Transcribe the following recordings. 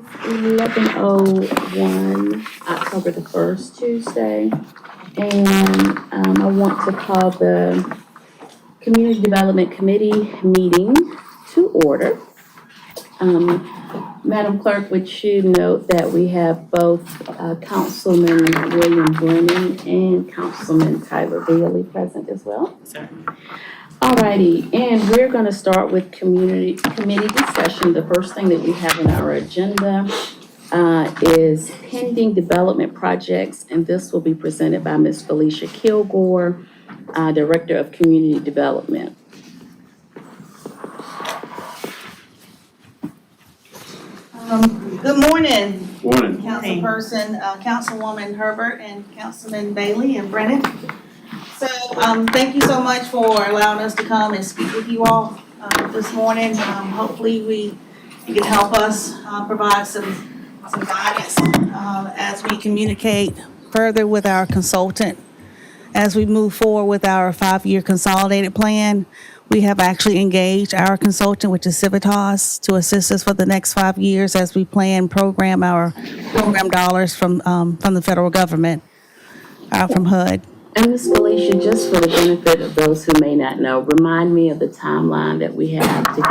11:01, October the 1st, Tuesday. And I want to call the Community Development Committee meeting to order. Madam Clerk, would you note that we have both Councilman William Brennan and Councilman Tyler Bailey present as well? Sir. Alrighty, and we're going to start with committee discussion. The first thing that we have on our agenda is pending development projects, and this will be presented by Ms. Felicia Kilgore, Director of Community Development. Good morning. Morning. Councilperson, Councilwoman Herbert and Councilman Bailey and Brennan. So, thank you so much for allowing us to come and speak with you all, this morning. Hopefully you can help us, provide some guidance, as we communicate further with our consultant. As we move forward with our 5-year consolidated plan, we have actually engaged our consultant, which is Civitas, to assist us for the next 5 years as we plan program our program dollars from the federal government, from HUD. And Ms. Felicia, just for the benefit of those who may not know, remind me of the timeline that we have to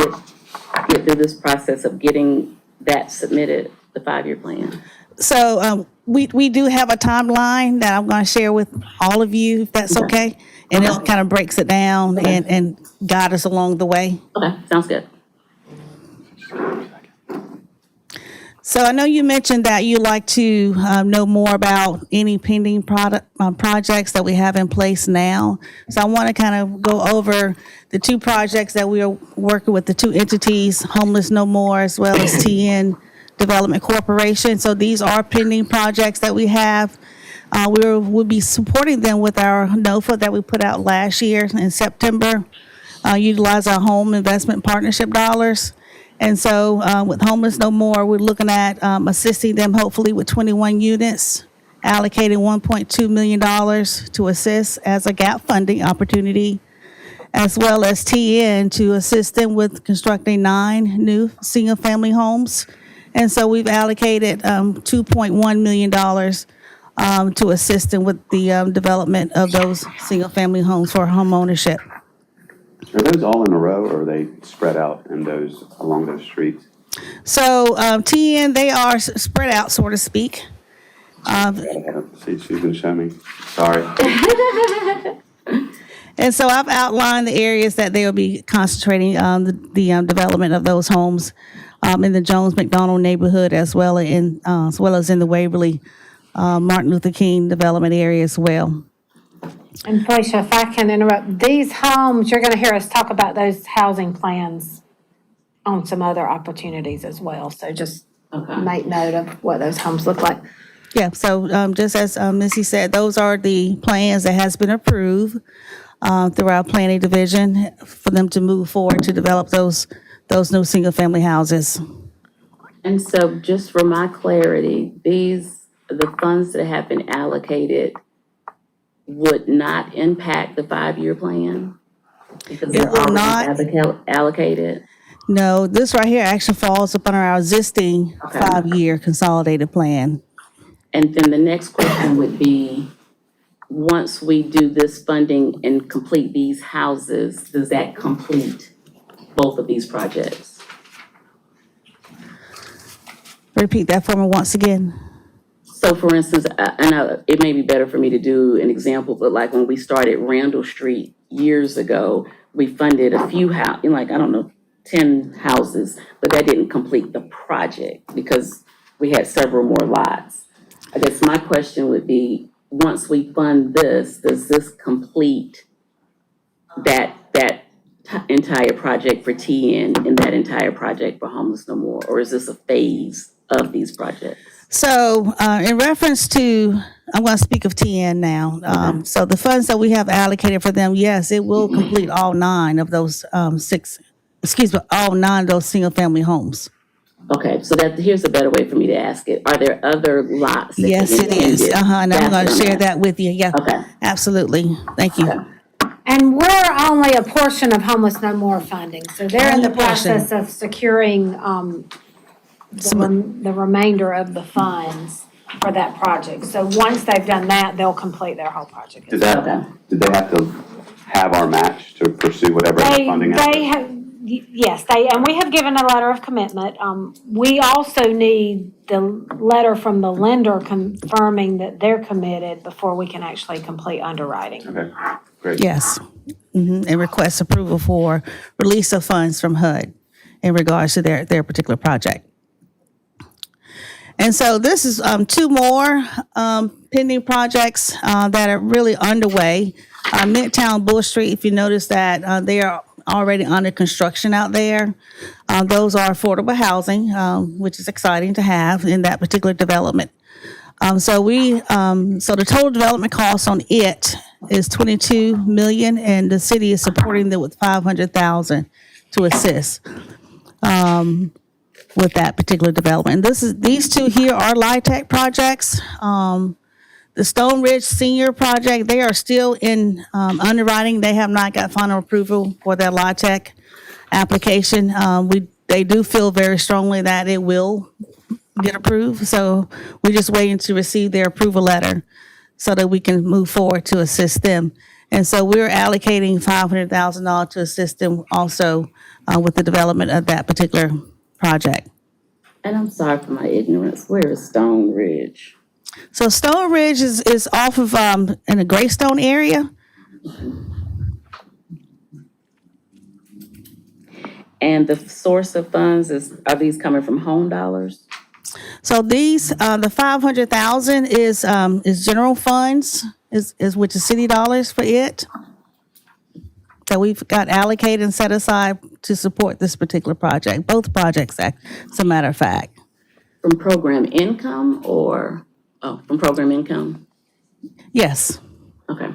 get through this process of getting that submitted, the 5-year plan. So we do have a timeline that I'm going to share with all of you, if that's okay. And it kind of breaks it down and guide us along the way. Okay, sounds good. So I know you mentioned that you'd like to know more about any pending projects that we have in place now. So I want to kind of go over the 2 projects that we are working with, the 2 entities, Homeless No More as well as TN Development Corporation. So these are pending projects that we have. We'll be supporting them with our NOFA that we put out last year in September, utilize our home investment partnership dollars. And so with Homeless No More, we're looking at assisting them hopefully with 21 units, allocating $1.2 million to assist as a gap funding opportunity, as well as TN to assist them with constructing 9 new single-family homes. And so we've allocated $2.1 million to assist them with the development of those single-family homes for home ownership. Are those all in a row, or are they spread out in those, along those streets? So TN, they are spread out, so to speak. See, she's gonna show me. Sorry. And so I've outlined the areas that they'll be concentrating on the development of those homes in the Jones McDonald neighborhood, as well as in the Waverly Martin Luther King development area as well. And Felicia, if I can interrupt, these homes, you're going to hear us talk about those housing plans on some other opportunities as well. So just make note of what those homes look like. Yeah, so just as Missy said, those are the plans that has been approved through our planning division for them to move forward to develop those new single-family houses. And so just for my clarity, the funds that have been allocated would not impact the 5-year plan? Because they're will not. already allocated? No, this right here actually falls upon our existing 5-year consolidated plan. And then the next question would be, once we do this funding and complete these houses, does that complete both of these projects? Repeat that for me once again. So for instance, I know it may be better for me to do an example, but like when we started Randall Street years ago, we funded a few 10 houses, but that didn't complete the project because we had several more lots. I guess my question would be, once we fund this, does this complete that entire project for TN and that entire project for Homeless No More? Or is this a phase of these projects? So in reference to, I'm going to speak of TN now. So the funds that we have allocated for them, yes, it will complete all 9 of those all 9 of those single-family homes. Okay, so here's a better way for me to ask it. Are there other lots? Yes, it is. And I'm going to share that with you. Yeah, Okay. absolutely. Thank you. Okay. And we're only a portion of Homeless No More funding. So they're in the process of securing the remainder of the funds for that project. So once they've done that, they'll complete their whole project. Did they have to have our match to pursue whatever They, funding? they have, yes, and we have given a letter of commitment. We also need the letter from the lender confirming that they're committed before we can actually complete underwriting. Okay, great. Yes. And request approval for release of funds from HUD in regards to their particular project. And so this is two more pending projects that are really underway. Midtown Bull Street, if you notice that they are already under construction out there. Those are affordable housing, which is exciting to have in that particular development. So the total development cost on it is 22 million, and the city is supporting it with 500,000 to assist with that particular development. These two here are LIHTC projects. The Stone Ridge Senior Project, they are still in underwriting. They have not got final approval for their LIHTC application. They do feel very strongly that it will get approved. So we're just waiting to receive their approval letter so that we can move forward to assist them. And so we're allocating $500,000 to assist them also with the development of that particular project. And I'm sorry for my ignorance, where is Stone Ridge? So Stone Ridge is off of in the Greystone area. And the source of funds are these coming from home dollars? So these the 500,000 is general funds is which is city dollars for it that we've got allocated and set aside to support this particular project. Both projects, as a matter of fact. From program income from program income? Yes. Okay.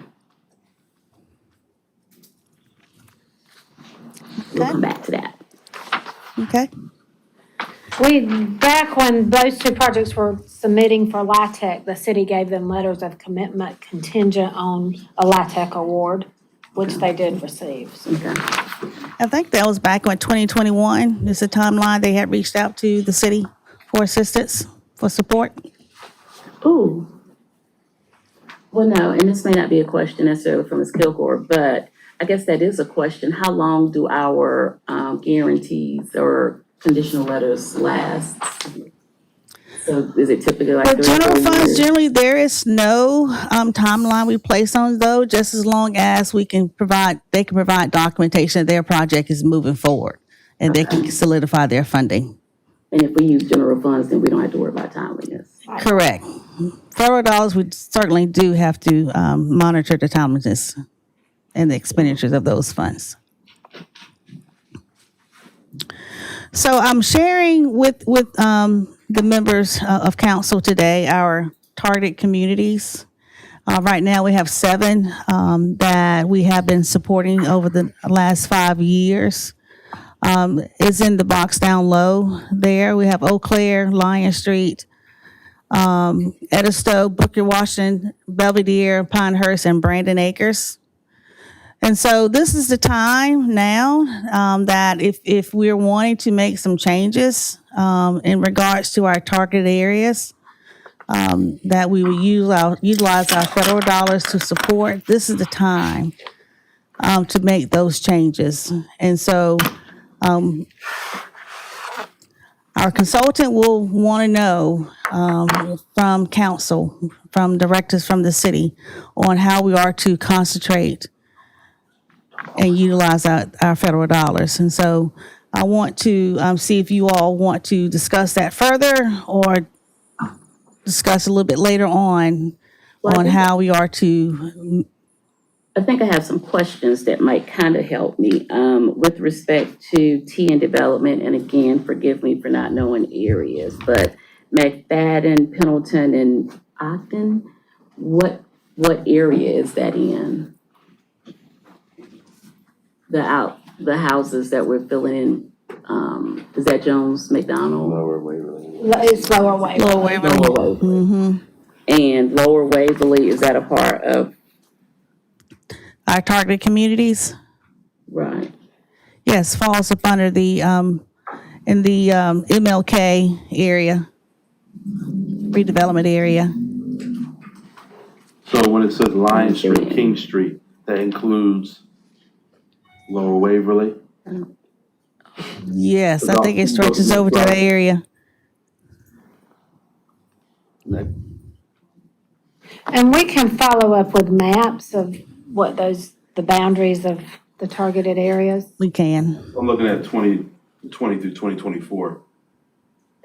We'll come back to that. Okay. Back when those two projects were submitting for LIHTC, the city gave them letters of commitment contingent on a LIHTC award, which they did receive. Okay. I think that was back in 2021. It's a timeline they had reached out to the city for assistance, for support. Ooh. Well, no, and this may not be a question necessarily from Ms. Kilgore, but I guess that is a question. How long do our guarantees or conditional letters last? So is it typically like For 3 or general 4 funds, years? generally, there is no timeline we place on those, just as long as they can provide documentation that their project is moving forward and they can solidify their funding. And if we use general funds, then we don't have to worry about timeliness. Correct. Federal dollars, we certainly do have to monitor the timeliness and the expenditures of those funds. So I'm sharing with the members of council today our targeted communities. Right now, we have 7 that we have been supporting over the last 5 years. It's in the box down low there. We have Eau Claire, Lion Street, Edisto, Booker Washington, Belvedere, Pinehurst, and Brandon Acres. And so this is the time now that if we're wanting to make some changes in regards to our targeted areas, that we will utilize our federal dollars to support, this is the time to make those changes. And so our consultant will want to know from council, from directors from the city, on how we are to concentrate and utilize our federal dollars. And so I want to see if you all want to discuss that further or discuss a little bit later on how we are to. I think I have some questions that might kind of help me with respect to TN development. And again, forgive me for not knowing areas, but McFadden, Pendleton, and Ogden, what area is that in? The houses that we're filling in, is that Jones McDonald? Lower Waverly. It's Lower Waverly. Lower Waverly. Lower Waverly. And Lower Waverly, is that a part of, Our targeted communities, right? yes, falls up under the in the MLK area, redevelopment area. So when it says Lion Street, King Street, that includes Lower Waverly? Yes, I think it stretches over to that area. And we can follow up with maps of what the boundaries of the targeted areas. We can. I'm looking at 2020 through 2024.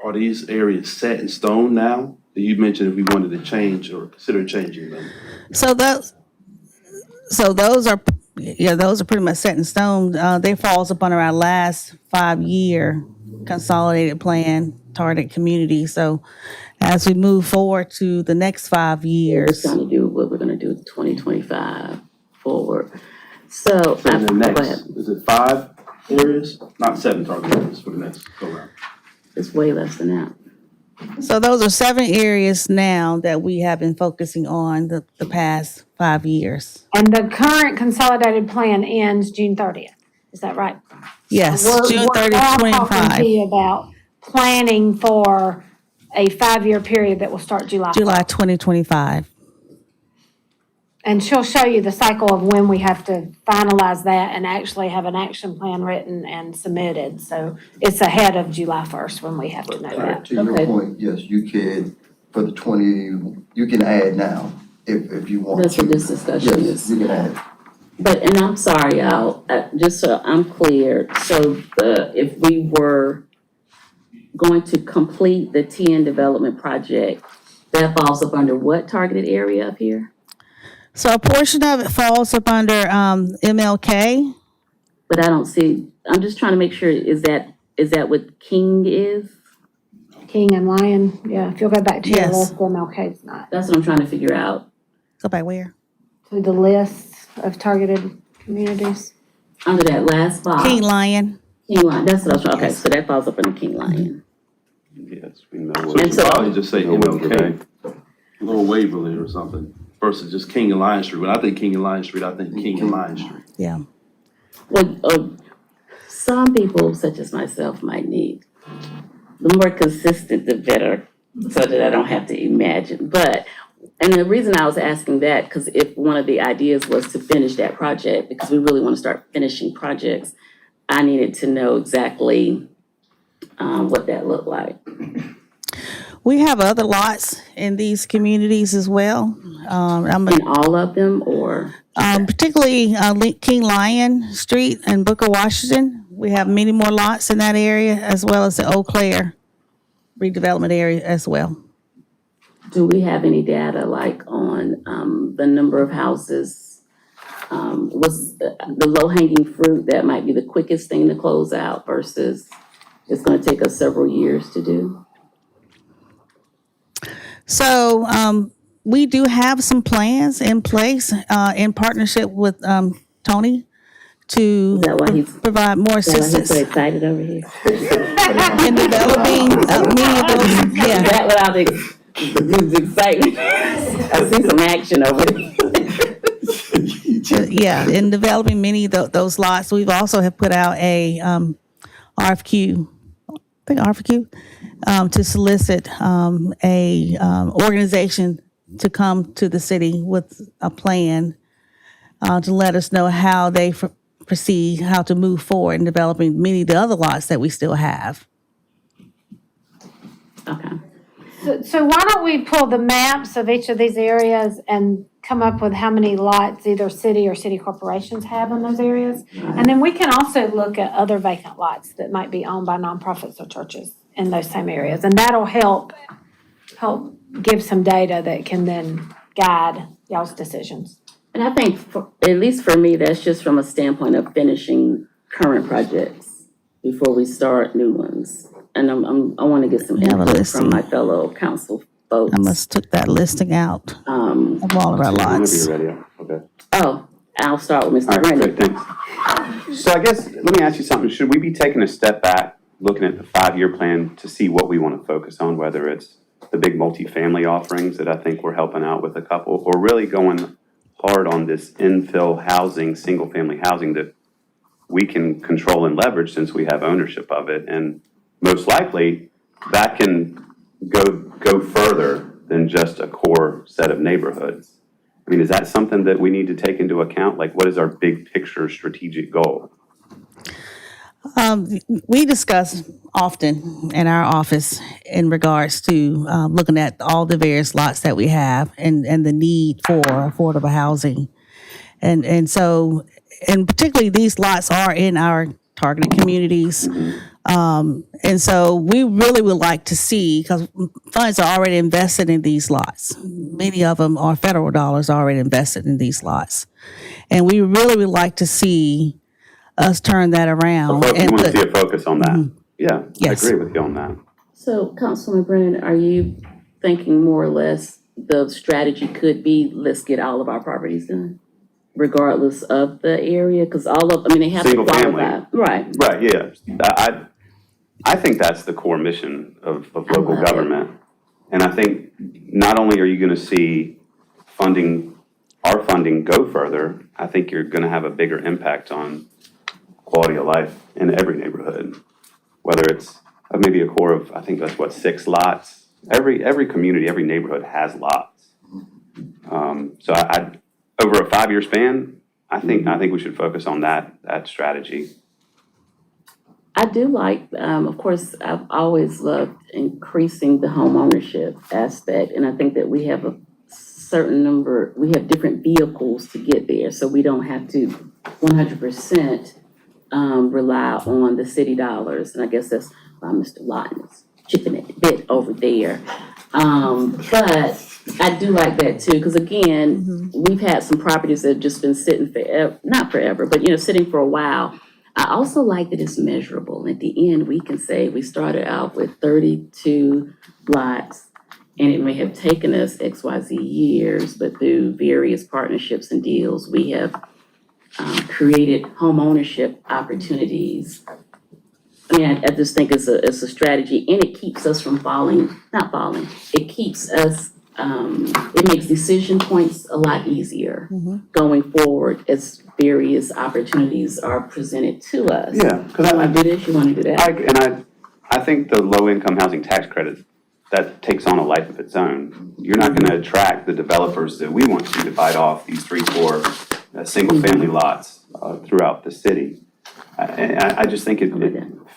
Are these areas set in stone now? You mentioned if we wanted to change or consider changing them. So those are pretty much set in stone. They falls upon our last 5-year consolidated plan, target community. So as we move forward to the next 5 We're years, trying to do what we're gonna do 2025 forward. So, So in the go next, ahead. is it 5 areas? Not 7 target areas for the next go round. It's way less than that. so those are 7 areas now that we have been focusing on the past 5 years. And the current consolidated plan ends June 30th. Is that right? Yes, June We're 30th, now talking to 25, you about planning for a 5-year period that will start July. July 2025. And she'll show you the cycle of when we have to finalize that and actually have an action plan written and submitted. So it's ahead of July 1st when we have to know that. To your Okay. point, yes, you can, for the 20, you can add now if you want to. That's what this discussion Yes, is. you can add. But, and I'm sorry, y'all, just so I'm clear, so if we were going to complete the TN development project, that falls up under what targeted area up here? So a portion of it falls up under MLK. But I don't see, I'm just trying to make sure, is that what King is? King and Lion, yeah, if you'll go back to your Yes. list, MLK's not. That's what I'm trying to figure out. Go back where? To the list of targeted communities. Under that last box. King Lion. King Lion, that's what I was trying, okay, so that falls up under King Lion. Yes, we know So what. you And so- probably just say Millwood, MLK, Lower Waverly or something, versus just King and Lion Street. When I think King and Lion Street, I think King and Lion Street. Yeah. Well, some people, such as myself, might need the more consistent, the better, so that I don't have to imagine. But, and the reason I was asking that, because if one of the ideas was to finish that project, because we really want to start finishing projects, I needed to know exactly what that looked like. We have other lots in these communities as well. In all of them, or? Particularly King Lion Street and Booker Washington. We have many more lots in that area, as well as the Eau Claire redevelopment area as well. Do we have any data like on the number of houses? What's the low-hanging fruit that might be the quickest thing to close out versus it's gonna take us several years to do? So we do have some plans in place in partnership with Tony to Is that why he's, provide more is that why he's assistance so excited over here? in developing many of those. Yeah. Is that what I was excited? I see some action over there. Yeah, in developing many of those lots, we've also have put out a RFQ, to solicit a organization to come to the city with a plan to let us know how they proceed, how to move forward in developing many of the other lots that we still have. Okay. So why don't we pull the maps of each of these areas and come up with how many lots either city or city corporations have in those areas? And then we can also look at other vacant lots that might be owned by nonprofits or churches in those same areas. And that'll help give some data that can then guide y'all's decisions. And I think, at least for me, that's just from a standpoint of finishing current projects before we start new ones. And I want to get some have a input listing. from my fellow council folks. I must took that listing out of all of our Whenever lots. you're ready, okay. Oh, I'll start with All Mr. right, Brennan. great, thanks. So I guess, let me ask you something. Should we be taking a step back, looking at the 5-year plan to see what we want to focus on, whether it's the big multifamily offerings that I think we're helping out with a couple, or really going hard on this infill housing, single-family housing that we can control and leverage since we have ownership of it? And most likely, that can go further than just a core set of neighborhoods. I mean, is that something that we need to take into account? Like, what is our big picture strategic goal? We discuss often in our office in regards to looking at all the various lots that we have and the need for affordable housing. And so, and particularly these lots are in our targeted communities. And so we really would like to see, because funds are already invested in these lots. Many of them are federal dollars already invested in these lots. And we really would like to see us turn that around. You and want to put- see a focus on that? Yeah, Yes. I agree with you on that. So Councilman Brennan, are you thinking more or less the strategy could be, let's get all of our properties done? Regardless of the area, because they have to Single family. qualify. Right. Right, yeah. I think that's the core mission of local love it. government. And I think not only are you gonna see our funding go further, I think you're gonna have a bigger impact on quality of life in every neighborhood. Whether it's maybe a core of, I think that's what, 6 lots? Every community, every neighborhood has lots. So I over a 5-year span, I think we should focus on that strategy. I do like, of course, I've always loved increasing the home ownership aspect, and I think that we have a certain number, we have different vehicles to get there, so we don't have to 100% rely on the city dollars, and I guess that's why Mr. Lawton is chipping it a bit over there. But I do like that too, because again, we've had some properties that have just been sitting forever, not forever, but sitting for a while. I also like that it's measurable. At the end, we can say we started out with 32 lots, and it may have taken us XYZ years, but through various partnerships and deals, we have created home ownership opportunities. I mean, I just think it's a strategy, and it keeps us from not falling. It keeps us, it makes decision points a lot easier going forward as various opportunities are presented to us. Yeah, because You wanna do this, you wanna do that? I think the low-income housing tax credit, that takes on a life of its own. You're not gonna attract the developers that we want to bite off these 3, 4 single-family lots throughout the city. I just think it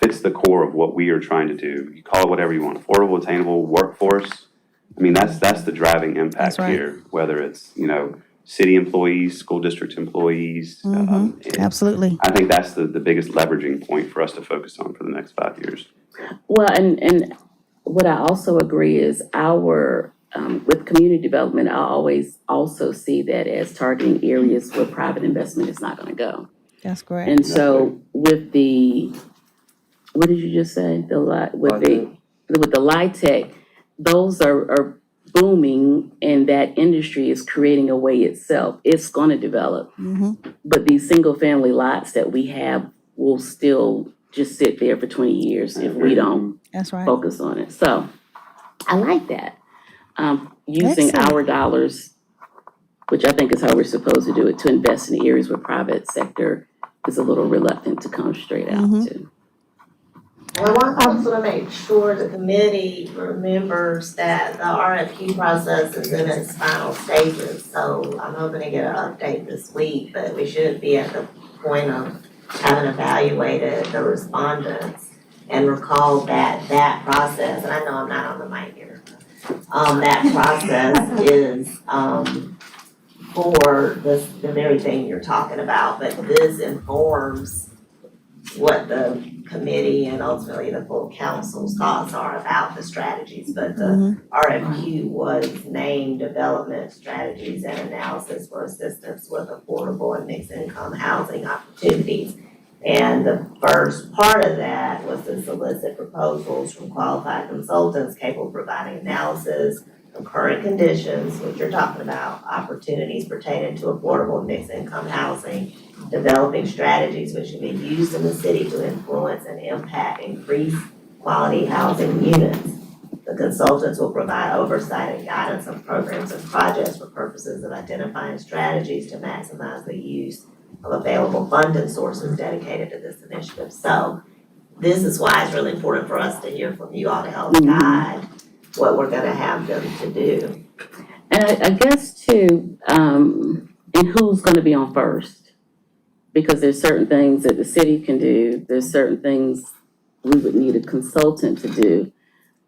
fits the core of what we are trying to do. You call it whatever you want, affordable, attainable, workforce. I mean, that's the driving impact That's right. here, whether it's, city employees, school district employees. Absolutely. I think that's the biggest leveraging point for us to focus on for the next 5 years. Well, and what I also agree is with community development, I always also see that as targeting areas where private investment is not gonna go. That's correct. And so with what did you just say? With the LIHTC, those are booming, and that industry is creating a way itself. It's gonna develop. But these single family lots that we have will still just sit there for 20 years if we don't That's right. focus on it. So I like that. Using Excellent. our dollars, which I think is how we're supposed to do it, to invest in areas where private sector is a little reluctant to come straight out to. I want also to make sure the committee remembers that the RFQ process is in its final stages. So I'm hoping to get an update this week, but we should be at the point of having evaluated the respondents and recall that that process, and I know I'm not on the mic here. That process is, for the very thing you're talking about, but this informs what the committee and ultimately the full council's thoughts are about the strategies. But the RFQ was named Development Strategies and Analysis for Assistance with Affordable and Mixed Income Housing Opportunities. And the first part of that was to solicit proposals from qualified consultants capable of providing analysis of current conditions, which you're talking about, opportunities pertaining to affordable and mixed income housing, developing strategies which can be used in the city to influence and impact increased quality housing units. The consultants will provide oversight and guidance on programs and projects for purposes of identifying strategies to maximize the use of available funding sources dedicated to this initiative. So this is why it's really important for us to hear from you all to help Mhm. guide what we're gonna have them to do. And I guess too, and who's gonna be on first? Because there's certain things that the city can do, there's certain things we would need a consultant to do.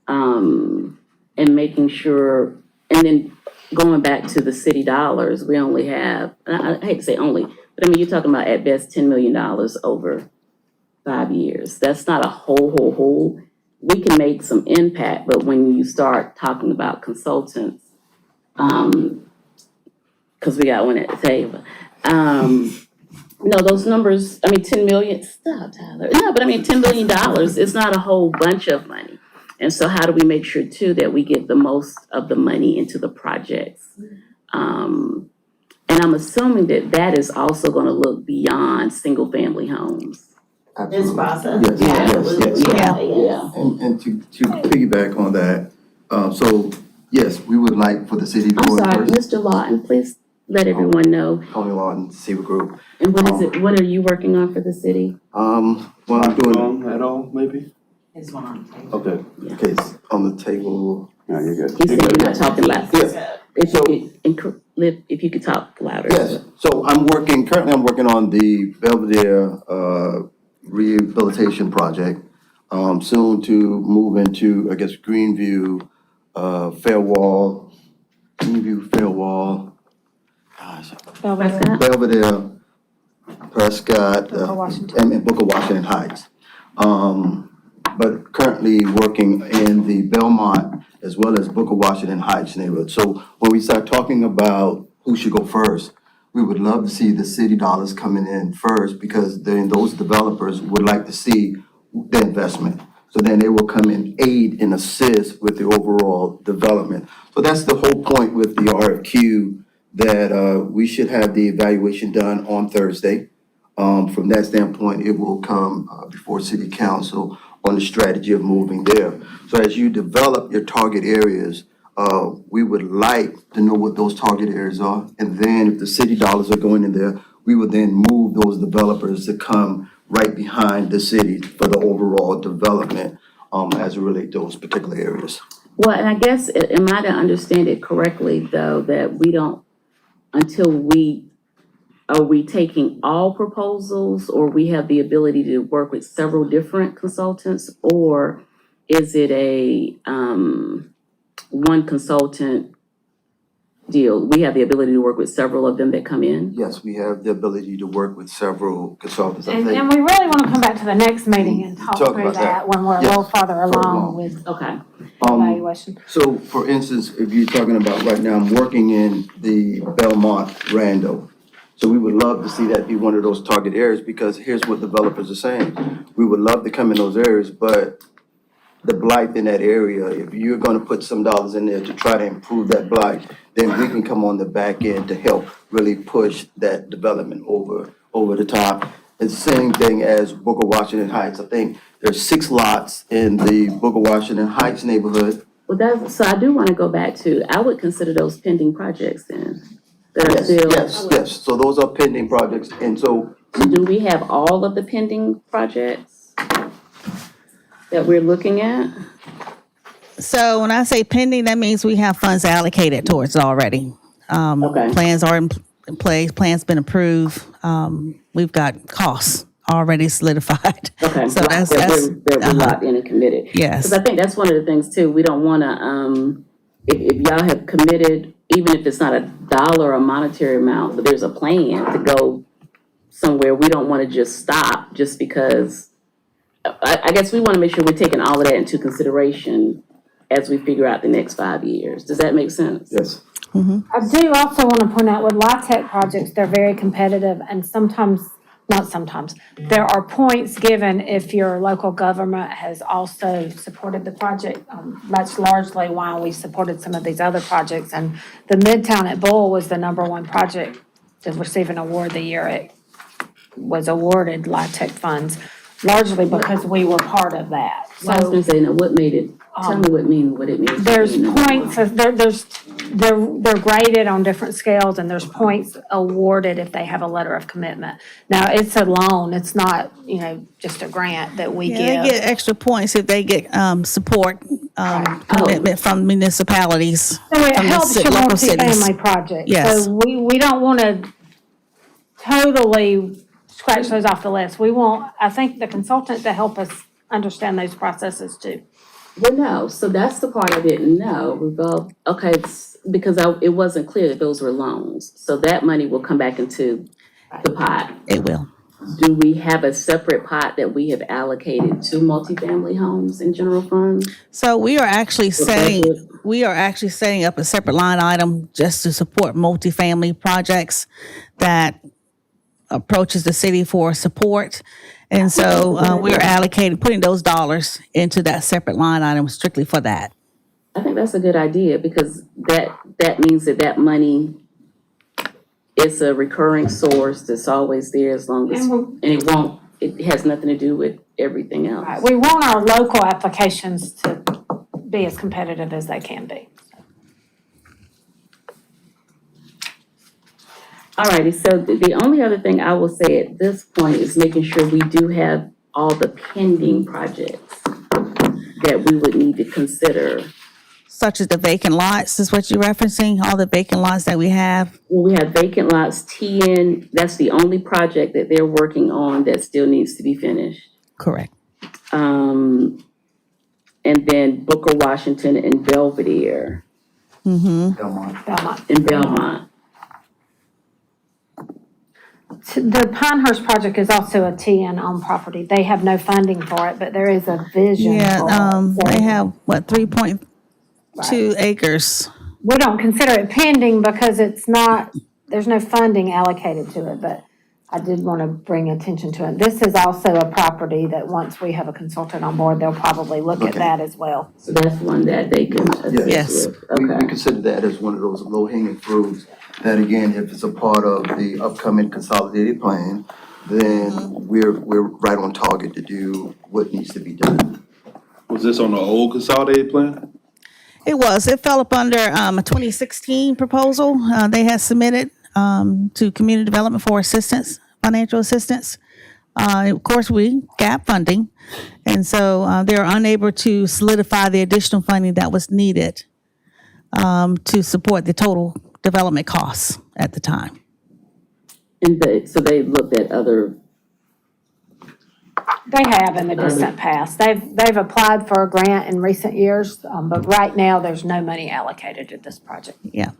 And making sure, and then going back to the city dollars, we only have, I hate to say only, but I mean, you're talking about at best $10 million over 5 years. That's not a whole. We can make some impact, but when you start talking about consultants, because we got one at the table. No, those numbers, I mean, 10 million, stop, Tyler. No, but I mean, $10 million, it's not a whole bunch of money. And so how do we make sure too that we get the most of the money into the projects? And I'm assuming that that is also gonna look beyond single-family homes. This process. Yes, yes, Absolutely. yes. Yeah. And to piggyback on that, so, yes, we would like for the city to I'm go in sorry, first. Mr. Lawton, please let everyone know. Tony Lawton, Seaver Group. And what are you working on for the city? Well, I'm doing, Wrong at all, maybe? Is one on the table. Okay. okay, it's on the table. No, you're good. He said you're not talking loud. Yes. If So- if you could talk louder. Yes, so currently I'm working on the Belvedere, rehabilitation project. Soon to move into, I guess, Greenview, Fairwall, gosh, Prescott? Belvedere, Prescott, Booker Washington. and Booker Washington Heights. But currently working in the Belmont as well as Booker Washington Heights neighborhood. So when we start talking about who should go first, we would love to see the city dollars coming in first because then those developers would like to see the investment. So then they will come in, aid and assist with the overall development. So that's the whole point with the RFQ, that we should have the evaluation done on Thursday. From that standpoint, it will come before city council on the strategy of moving there. So as you develop your target areas, we would like to know what those target areas are. And then if the city dollars are going in there, we would then move those developers to come right behind the city for the overall development as it relates to those particular areas. Well, and I guess, am I to understand it correctly, though, that we don't, are we taking all proposals, or we have the ability to work with several different consultants? Or is it a, one consultant deal? We have the ability to work with several of them that come in? Yes, we have the ability to work with several consultants. I And think, we really wanna come back to the next meeting and talk Talk through about that that. when we're a Yes, little farther further along along. with Okay, evaluation. So for instance, if you're talking about right now, I'm working in the Belmont Rando. So we would love to see that be one of those target areas, because here's what developers are saying. We would love to come in those areas, but the blight in that area, if you're gonna put some dollars in there to try to improve that blight, then we can come on the back end to help really push that development over the top. It's the same thing as Booker Washington Heights. I think there's 6 lots in the Booker Washington Heights neighborhood. well, so I do want to go back to, I would consider those pending projects then, that are Yes, still. yes. So those are pending projects, and so Do we have all of the pending projects that we're looking at? So when I say pending, that means we have funds allocated towards it already. Okay. Plans are in place, plans been approved. We've got costs already solidified. Okay, So that that's, we're locked in and committed. yes. Because I think that's one of the things too, we don't wanna, if y'all have committed, even if it's not a dollar or monetary amount, but there's a plan to go somewhere, we don't wanna just stop just because, I guess we wanna make sure we're taking all of that into consideration as we figure out the next 5 years. Does that make sense? yes. I do also want to point out with LIHTC projects, they're very competitive and there are points given if your local government has also supported the project. That's largely why we supported some of these other projects. And the Midtown at Bull was the #1 project to receive an award the year it was awarded LIHTC funds, largely because we were part of that. So I was So gonna say, now what made it, tell me what it means. there's points, there's they're graded on different scales and there's points awarded if they have a letter of commitment. Now, it's a loan, it's not, just a grant that we Yeah, they give. get extra points if they get support commitment from municipalities. So it from the helps your local cities. multifamily project. Yes. So we don't want to totally scratch those off the list. We want, I think, the consultant to help us understand those processes too. Well, no, so that's the part I didn't know. Because it wasn't clear that those were loans. So that money will come back into the pot. It will. Do we have a separate pot that we have allocated to multifamily homes in general fund? So we are actually setting up a separate line item just to support multifamily projects that approaches the city for support. And so we're putting those dollars into that separate line item strictly for that. I think that's a good idea because that means that money is a recurring source that's always there as long as, it has nothing to do with everything else. Right. We want our local applications to be as competitive as they can be. Alrighty, so the only other thing I will say at this point is making sure we do have all the pending projects that we would need to consider. Such as the vacant lots is what you're referencing, all the vacant lots that we have. Well, we have vacant lots, TN, that's the only project that they're working on that still needs to be finished. Correct. And then Booker Washington and Belvedere Belmont. in Belmont. The Pinehurst project is also a TN owned property. They have no funding for it, but there is a vision for it. Yeah, So they have, 3.2 acres. we don't consider it pending because there's no funding allocated to it, but I did want to bring attention to it. This is also a property that once we have a consultant on board, they'll probably look at Okay. that as well. So that's one that they can assist Yes. with. We Okay. consider that as one of those low-hanging fruits, that again, if it's a part of the upcoming consolidated plan, then we're right on target to do what needs to be done. Was this on the old consolidated plan? It fell up under a 2016 proposal they had submitted to community development for assistance, financial assistance. Of course, we gap funding, and so they're unable to solidify the additional funding that was needed to support the total development costs at the time. So they looked at other, They have in the distant past. They've applied for a grant in recent years, but right now, there's no money allocated to this project. Yeah.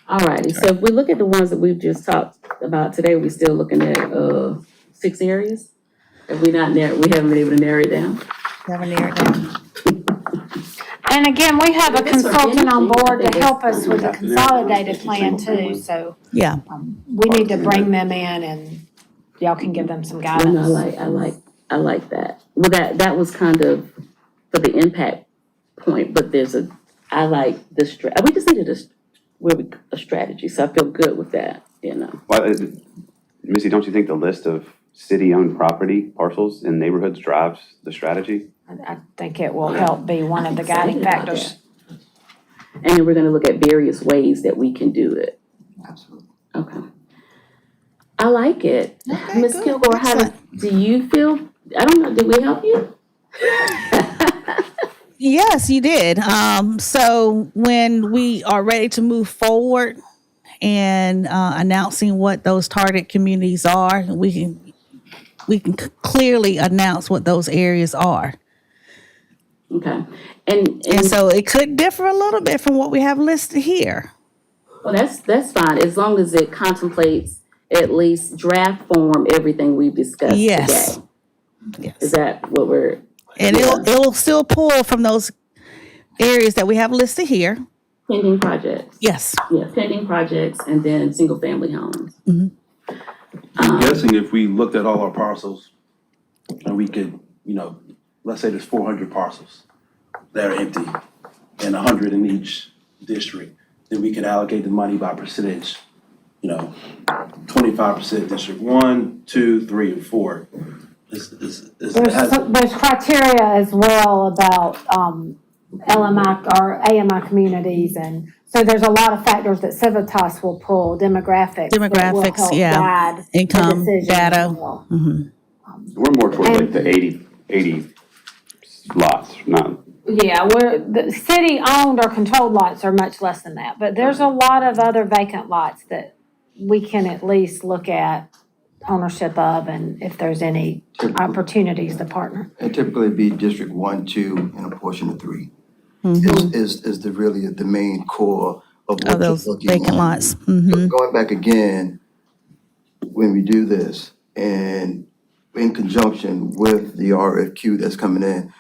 alrighty, so if we look at the ones that we've just talked about today, we're still looking at 6 areas? Have we haven't been able to narrow it down? Never near it down. And again, we have a If it's for consultant on anything, I board to think help it's us with a fine. consolidated plan too, so Yeah. we need to bring them in and y'all can give them some Well, no, guidance. I like that. Well, that was kind of for the impact point, but I like this, we just needed a strategy, so I feel good with that, Well, Missy, don't you think the list of city-owned property parcels in neighborhoods drives the strategy? I think it will help be one of the guiding Excited about factors. that. And then we're gonna look at various ways that we can do it. Absolutely. Okay. I like it. Okay, Ms. good. Kilgore, do you feel, I don't know, did we help you? Yes, you did. So when we are ready to move forward and announcing what those target communities are, we can clearly announce what those areas are. Okay, and And so it could differ a little bit from what we have listed here. well, that's fine, as long as it contemplates at least draft form everything we've discussed today. Yes. Is Yes. that what we're? And it'll still pull from those areas that we have listed here. Pending projects, Yes. yeah, pending projects and then single-family homes. I'm guessing if we looked at all our parcels and we could, let's say there's 400 parcels that are empty and 100 in each district, then we could allocate the money by percentage, 25% District 1, 2, 3, and 4. There's criteria as well about, LMI or AMI communities. And so there's a lot of factors that Civitas will pull, demographics. that will Demographics, help yeah. guide the Income, decision data. as well. We're more toward like the 80 lots, not, Yeah, the city-owned or controlled lots are much less than that, but there's a lot of other vacant lots that we can at least look at ownership of, and if there's any opportunities to partner. And typically be District 1, 2, and a portion of 3. Mm-hmm. Is the really the main core of what Of those you're looking vacant at. lots. Mm-hmm. Going back again, when we do this, and in conjunction with the RFQ that's coming in,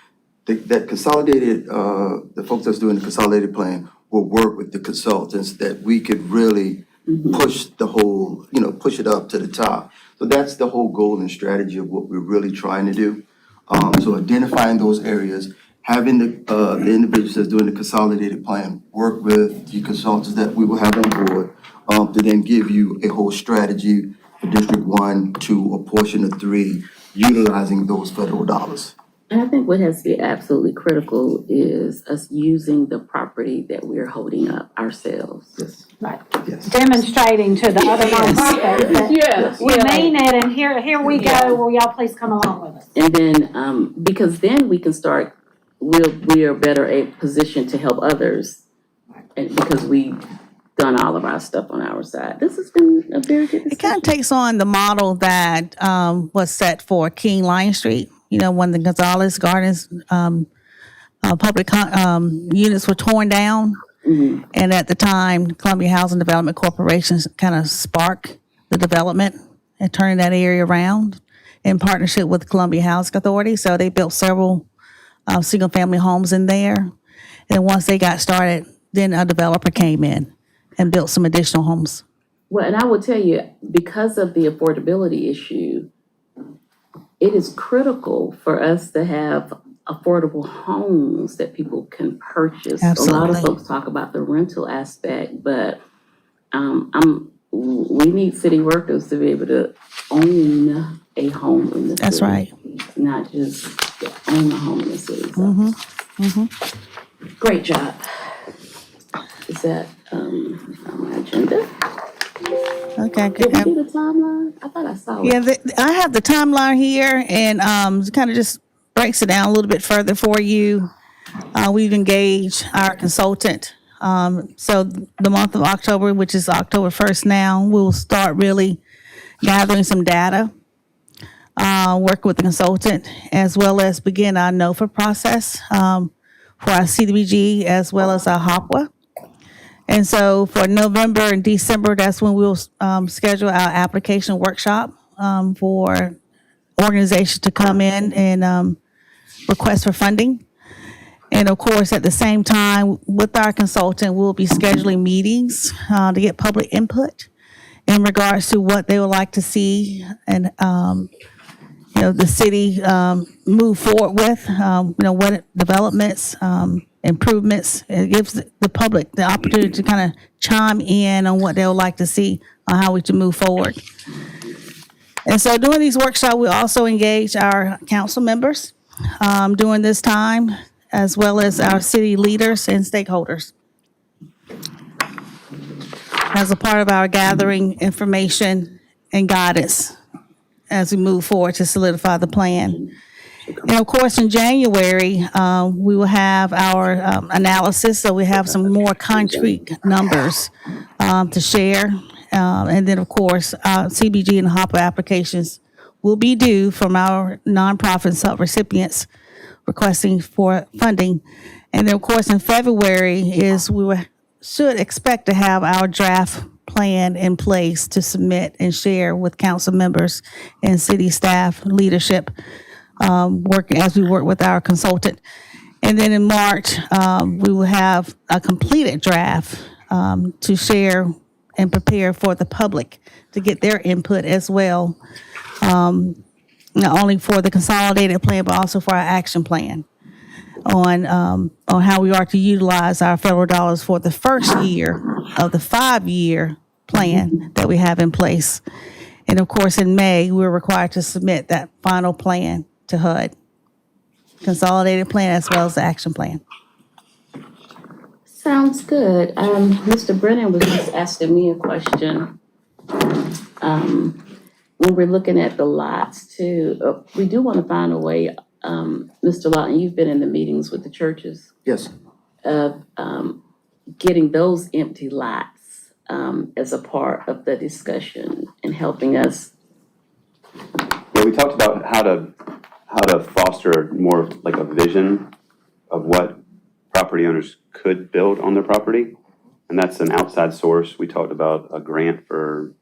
that consolidated, the folks that's doing the consolidated plan will work with the consultants that we could really push the whole, push it up to the top. So that's the whole goal and strategy of what we're really trying to do. So identifying those areas, having the individuals that's doing the consolidated plan work with the consultants that we will have on board, to then give you a whole strategy for District 1, 2, a portion of 3, utilizing those federal dollars. And I think what has to be absolutely critical is us using the property that we're holding up ourselves. Yes. Right. Yes. Demonstrating to the other nonprofits that Yes. we mean it, and here we go, will y'all please come along with us? And then, because then we can start, we are better a position to help others. And because we've done all of our stuff on our side. This has been a very good discussion. It kind of takes on the model that was set for King Lion Street. When the Gonzalez Gardens public units were torn down. Mhm. And at the time, Columbia Housing Development Corporation kind of sparked the development and turning that area around in partnership with Columbia Housing Authority. So they built several single-family homes in there. And once they got started, then a developer came in and built some additional homes. Well, and I will tell you, because of the affordability issue, it is critical for us to have affordable homes that people can purchase. A lot of Absolutely. folks talk about the rental aspect, but we need city workers to be able to own a home in the city. That's right. Not just own a home in the city. So, great job. Is that on my agenda? Okay, Did we good. do the timeline? I thought I saw it. Yeah, I have the timeline here, and kind of just breaks it down a little bit further for you. We've engaged our consultant. So the month of October, which is October 1st now, we'll start really gathering some data, work with the consultant, as well as begin our NOFA process for our CDBG as well as our HOPWA. And so for November and December, that's when we'll schedule our application workshop for organizations to come in and request for funding. And of course, at the same time, with our consultant, we'll be scheduling meetings to get public input in regards to what they would like to see and the city move forward with, what developments, improvements. It gives the public the opportunity to kind of chime in on what they would like to see on how we can move forward. And so during these workshops, we also engage our council members during this time, as well as our city leaders and stakeholders, as a part of our gathering information and guidance as we move forward to solidify the plan. And of course, in January, we will have our analysis, so we have some more concrete numbers to share. And then, of course, CBG and HOPA applications will be due from our nonprofit sub-recipients requesting for funding. And then, of course, in February should expect to have our draft plan in place to submit and share with council members and city staff leadership, as we work with our consultant. And then in March, we will have a completed draft to share and prepare for the public to get their input as well, not only for the consolidated plan, but also for our action plan on how we are to utilize our federal dollars for the first year of the 5-year plan that we have in place. And of course, in May, we're required to submit that final plan to HUD, consolidated plan as well as the action plan. sounds good. Mr. Brennan was just asking me a question. When we're looking at the lots too, we do want to find a way, Mr. Lawton, you've been in the meetings with the churches Yes. of, getting those empty lots, as a part of the discussion and helping us. Yeah, we talked about how to foster more like a vision of what property owners could build on their property. And that's an outside source. We talked about a grant for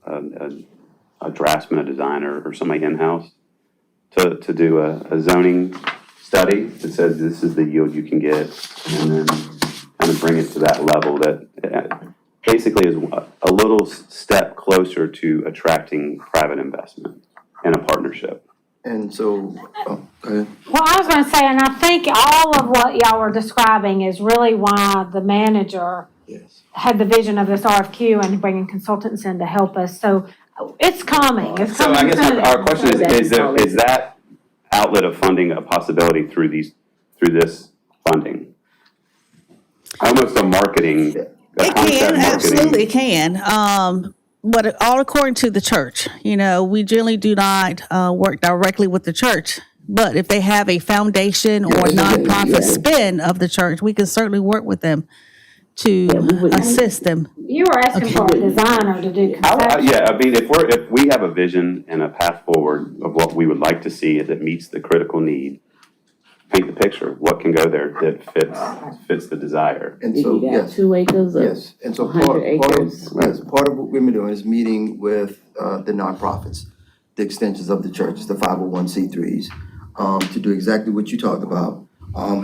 a draftsman, a designer, or somebody in-house to do a zoning study that says this is the yield you can get, and then kind of bring it to that level that basically is a little step closer to attracting private investment and a partnership. And so, go ahead. Well, I was gonna say, and I think all of what y'all were describing is really why the manager Yes. had the vision of this RFQ and bringing consultants in to help us. So it's coming, it's So coming I guess soon. our question is that outlet of funding a possibility through this funding? Almost a marketing, a It concept can, absolutely marketing. can. But all according to the church, we generally do not work directly with the church. But if they have a foundation or nonprofit spin of the church, we can certainly work with them to assist them. You were asking for a designer to do conceptual. Yeah, I mean, if we have a vision and a path forward of what we would like to see that meets the critical need, paint the picture, what can go there that fits the desire. And If so, you got yes. 2 acres of Yes, and so 100 acres. part of what we've been doing is meeting with the nonprofits, the extensions of the churches, the 501c3s, to do exactly what you talked about,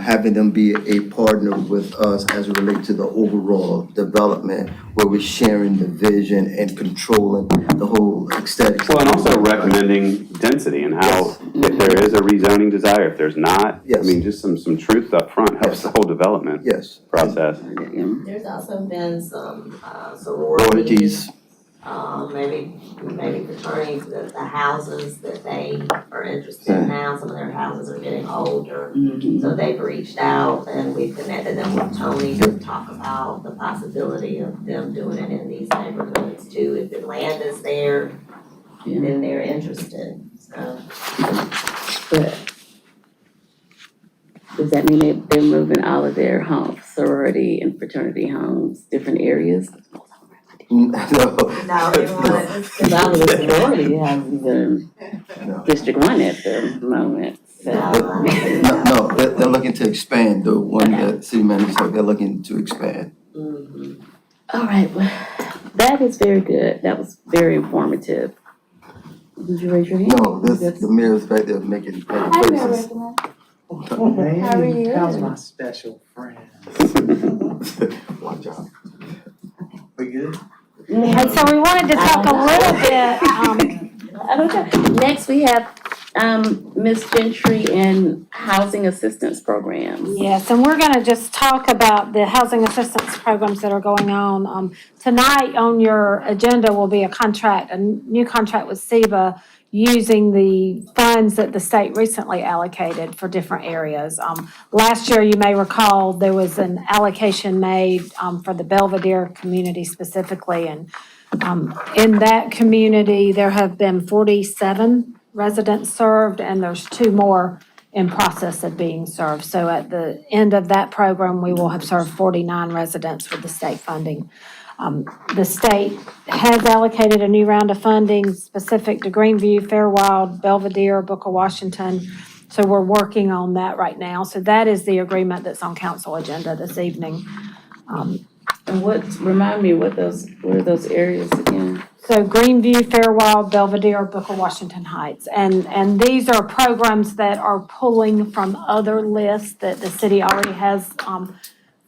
having them be a partner with us as it relates to the overall development, where we're sharing the vision and controlling the whole aesthetics. Well, and also recommending density and how, if there is a rezoning desire, if there's not, I Yes. mean, just some truth up front helps the whole development Yes. process. There's also been some Royalties. sororities, maybe fraternities, the houses that they are interested in now, some of their houses are getting older. So they've reached out and we've connected them with Tony to talk about the possibility of them doing it in these neighborhoods too. If the land is there, then they're interested, so. But does that mean they're moving all of their homes, sorority and fraternity homes, different areas? No. No, they want. Because all of the sorority houses in No. District 1 at the moment, so. No, they're looking to expand, the one that city manager said, they're looking to expand. All right, well, that is very good. That was very informative. Did you raise your hand? No, the mayor's back there making faces. How are you? That was my special friend. Watch out. We good? Hey, so we wanted to talk a little bit, Okay, next we have, Ms. Gentry and housing assistance programs. yes, and we're gonna just talk about the housing assistance programs that are going on. Tonight on your agenda will be a new contract with SEBA using the funds that the state recently allocated for different areas. Last year, you may recall, there was an allocation made, for the Belvedere community specifically, and in that community, there have been 47 residents served, and there's 2 more in process of being served. So at the end of that program, we will have served 49 residents with the state funding. The state has allocated a new round of funding specific to Greenview, Fairwild, Belvedere, Booker Washington. So we're working on that right now. So that is the agreement that's on council agenda this evening. And remind me, what are those areas again? So Greenview, Fairwild, Belvedere, Booker, Washington Heights. And these are programs that are pulling from other lists that the city already has,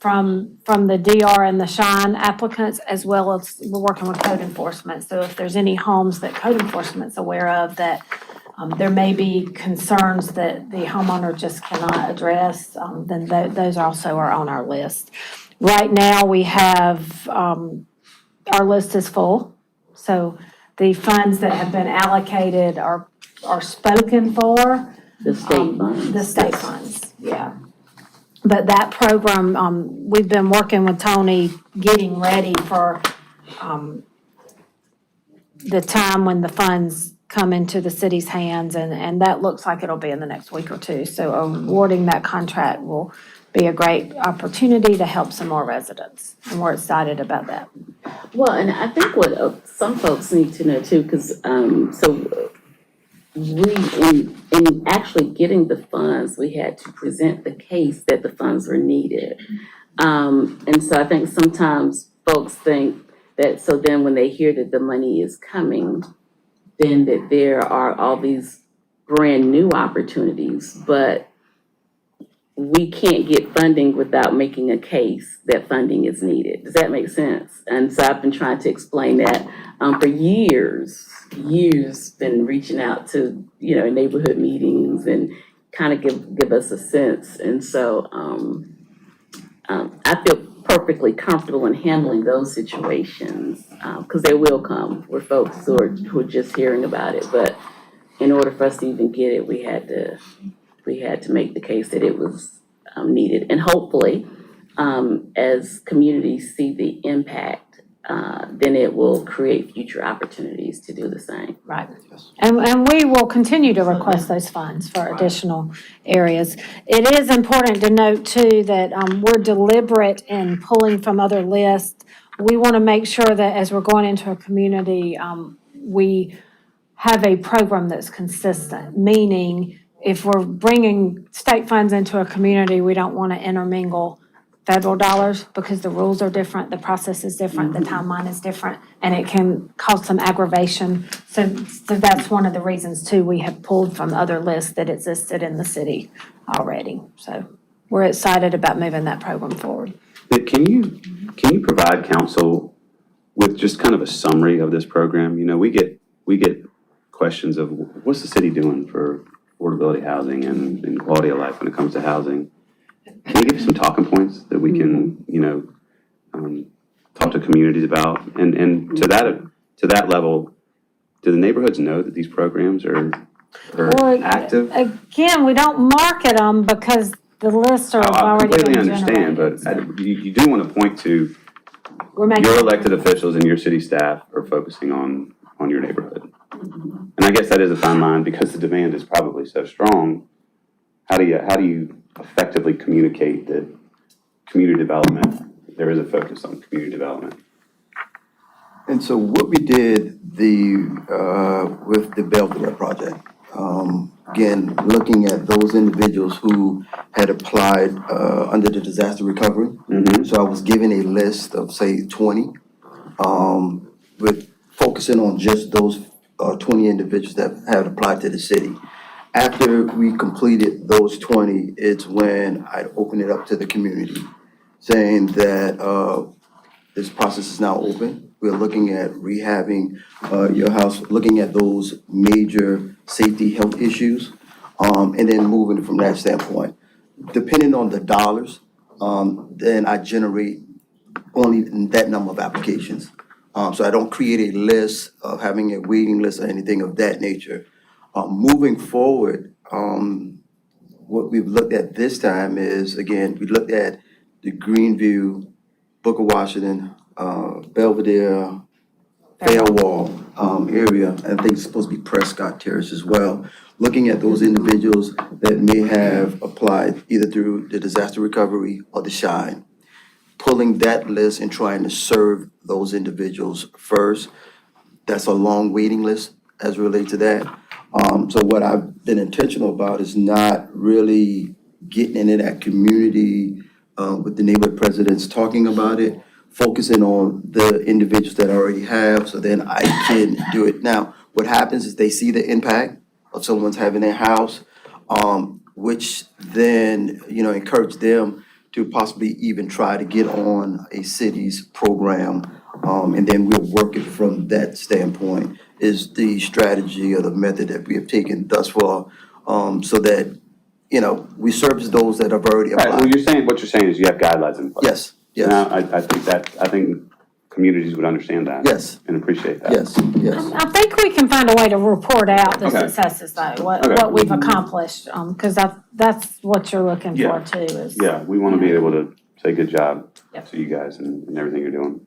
from the DR and the Shine applicants, as well as we're working with code enforcement. So if there's any homes that code enforcement's aware of that there may be concerns that the homeowner just cannot address, then those also are on our list. Right now, we have, our list is full. So the funds that have been allocated are spoken for. The state funds. The state funds, yeah. But that program, we've been working with Tony, getting ready for, the time when the funds come into the city's hands, and that looks like it'll be in the next week or two. So awarding that contract will be a great opportunity to help some more residents, and we're excited about that. Well, and I think what some folks need to know too, because so we in actually getting the funds, we had to present the case that the funds were needed. And so I think sometimes folks think that, so then when they hear that the money is coming, then that there are all these brand new opportunities, but we can't get funding without making a case that funding is needed. Does that make sense? And so I've been trying to explain that for years, been reaching out to, neighborhood meetings and kind of give us a sense. And so I feel perfectly comfortable in handling those situations because they will come with folks who are just hearing about it. But in order for us to even get it, we had to make the case that it was needed. And hopefully, as communities see the impact, then it will create future opportunities to do the same. Right. And we will continue to request those funds for additional areas. It is important to note too that we're deliberate in pulling from other lists. We want to make sure that as we're going into a community, we have a program that's consistent, meaning if we're bringing state funds into a community, we don't want to intermingle federal dollars because the rules are different, the process is different, the timeline is different, and it can cause some aggravation. So that's one of the reasons too, we have pulled from other lists that existed in the city already. So we're excited about moving that program forward. Nick, can you provide council with just kind of a summary of this program? We get questions of what's the city doing for affordability housing and quality of life when it comes to housing. Can you give some talking points that we can, talk to communities about? And to that level, do the neighborhoods know that these programs are Well, active? Again, we don't market them because the lists are I already been completely understand, generated. but you do want to point to We're making. your elected officials and your city staff are focusing on your neighborhood. And I guess that is a fine line because the demand is probably so strong. How do you effectively communicate that community development, there is a focus on community development? And so what we did with the Belvedere project, again, looking at those individuals who had applied under the disaster recovery. Mm-hmm. So I was given a list of, say, 20, with focusing on just those 20 individuals that had applied to the city. After we completed those 20, it's when I opened it up to the community, saying that this process is now open. We're looking at rehabbing your house, looking at those major safety health issues, and then moving from that standpoint. Depending on the dollars, then I generate only that number of applications. So I don't create a list of having a waiting list or anything of that nature. Moving forward, what we've looked at this time is, again, we looked at the Greenview, Booker Washington, Belvedere, Fairwall area, and I think it's supposed to be Prescott Terrace as well. Looking at those individuals that may have applied either through the disaster recovery or the SHINE. Pulling that list and trying to serve those individuals first. That's a long waiting list as relates to that. So what I've been intentional about is not really getting into that community with the neighborhood presidents talking about it, focusing on the individuals that I already have, so then I can do it. Now, what happens is they see the impact of someone's having their house, which then, encourage them to possibly even try to get on a city's program. And then we'll work it from that standpoint is the strategy or the method that we have taken thus far, so that, we service those that have already Right, well, applied. what you're saying is you have guidelines in place. Yes, yes. Now, I think communities would understand that. Yes, And appreciate that. yes, yes. I think we can find a way to report out the Okay. successes though, Okay. what we've accomplished, cause that's what you're looking Yeah. for too, is. Yeah, we want to be able to say good job Yep. to you guys and everything you're doing.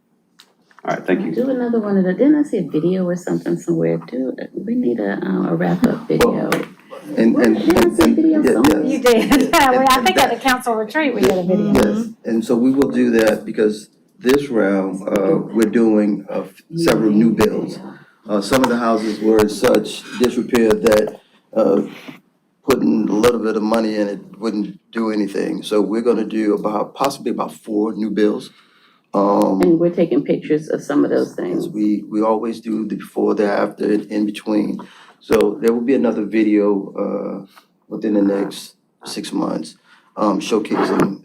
All right, thank you. Do another one of the, didn't I see a video or something somewhere? We need a wrap-up video. And, Didn't I see a video yeah, somewhere? You did, I think at the council retreat, we did a video. yes, and so we will do that because this round, we're doing, several new builds. Some of the houses were in such disrepair that, putting a little bit of money in it wouldn't do anything. So we're gonna do possibly about 4 new builds. And we're taking pictures of some of those things. We always do the before, the after, and in between. So there will be another video, within the next 6 months, showcasing,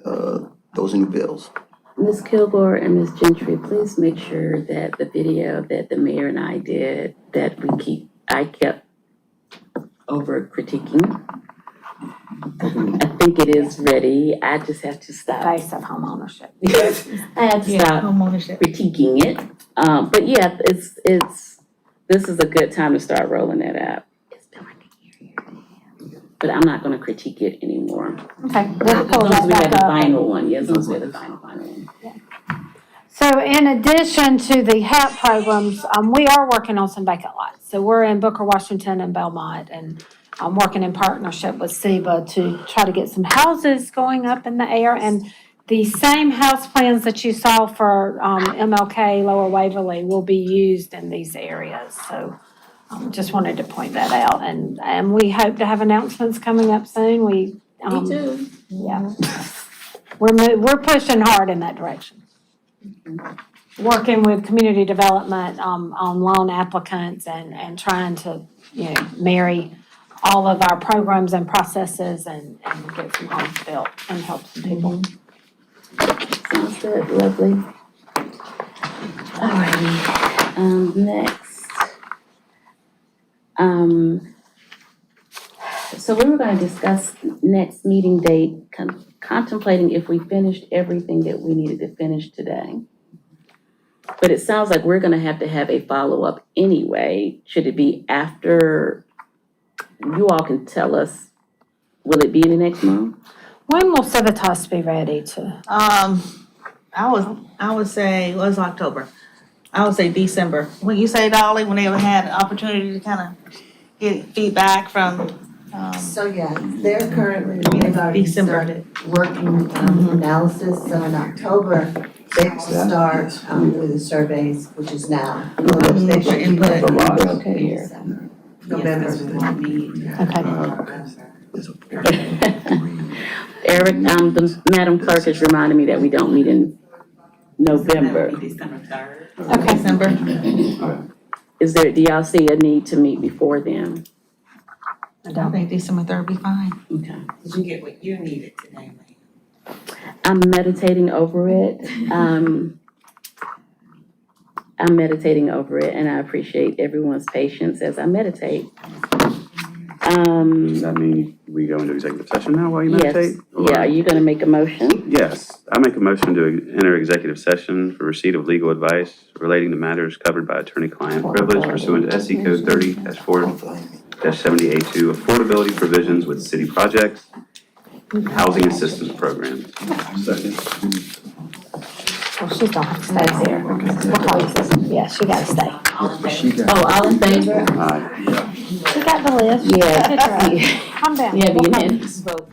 those new builds. Ms. Kilgore and Ms. Gentry, please make sure that the video that the mayor and I did, that I kept over critiquing. I think it is ready. I just have to stop. Face of homeownership. I had to stop critiquing it. But yeah, this is a good time to start rolling that out. It's been like a year. But I'm not gonna critique it anymore. Okay, As we'll pull long as that we have back the up. final one, yes, as long as we have the final one. So in addition to the HAP programs, we are working on some vacant lots. So we're in Booker, Washington and Belmont, and I'm working in partnership with SEBA to try to get some houses going up in the air. And the same house plans that you saw for MLK Lower Waverly will be used in these areas. So just wanted to point that out. And we hope to have announcements coming up soon. Me too. Yeah. We're pushing hard in that direction. Working with community development, on loan applicants and trying to, marry all of our programs and processes and get some homes built and help some people. Sounds good, lovely. Alrighty, next. So we were gonna discuss next meeting date, contemplating if we finished everything that we needed to finish today. But it sounds like we're gonna have to have a follow-up anyway. Should it be after, you all can tell us, will it be in the next month? When will Civitas be ready to? I would say, what's October? I would say December. When you say Dolly, when they had an opportunity to kind of get feedback from, So yeah, they're currently, they've already December. started working analysis, so in October, they will start with the surveys, which is now. They should be Input. ready Okay, here. in November. Eric, the Madam Clerk has reminded me that we don't meet in November. Okay. December. Do y'all see a need to meet before then? I think December 3rd be fine. Okay. Did you get what you needed today, Lane? I'm meditating over it. I'm meditating over it, and I appreciate everyone's patience as I meditate. Does that mean we go into executive session now while you meditate? Yes, yeah, are you gonna make a motion? Yes, I make a motion to enter executive session for receipt of legal advice relating to matters covered by attorney-client privilege pursuant to SC Code 30-4-70A2, affordability provisions with city projects, housing assistance programs. Second. Well, she don't have to stay there. We'll call you. Yeah, she gotta stay. Oh, all in favor? Aye. She got the list. Yeah. Calm down. Yeah, We'll be call you. unanimous vote.